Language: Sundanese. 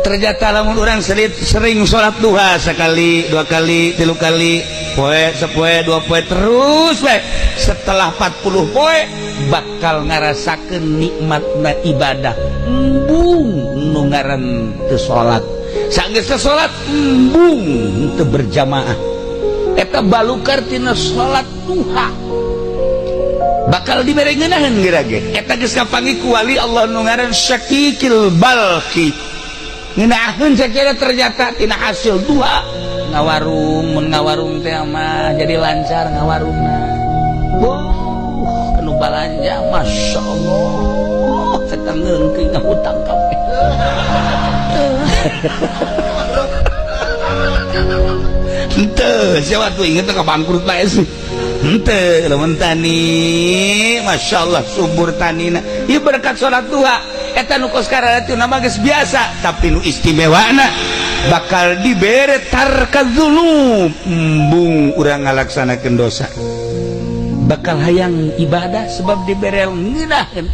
ternyata lamun orang sering sholat duha sekali, dua kali, tilu kali, poe, sepoe, dua poe terus we. Setelah 40 poe bakal ngarasakeun nikmatna ibadah. Embung nu ngaran teu salat. Sageus teu salat embung teu berjamaah. Eta balukar tina salat duha. Bakal diberengeunahkeun geura ge. Eta geus kapanggih ku wali Allah nu ngaran Syakikil Balqi. Ngeunaheun sakira ternyata tina hasil duha ngawarung, mun ngawarung teh mah jadi lancar ngawarungna. Anu balanja masyaallah eta ngeungkeung ngahutang kabeh. Henteu siapa tuh inget ka bangkrut bae sih. Henteu lamun tani masyaallah subur tanina. Ieu berkat salat duha eta nu kos karatu nama geus biasa tapi nu istimewana bakal dibere tarkadzunub embung urang ngalaksanakeun dosa bakal hayang ibadah sebab dibere ngeunaheun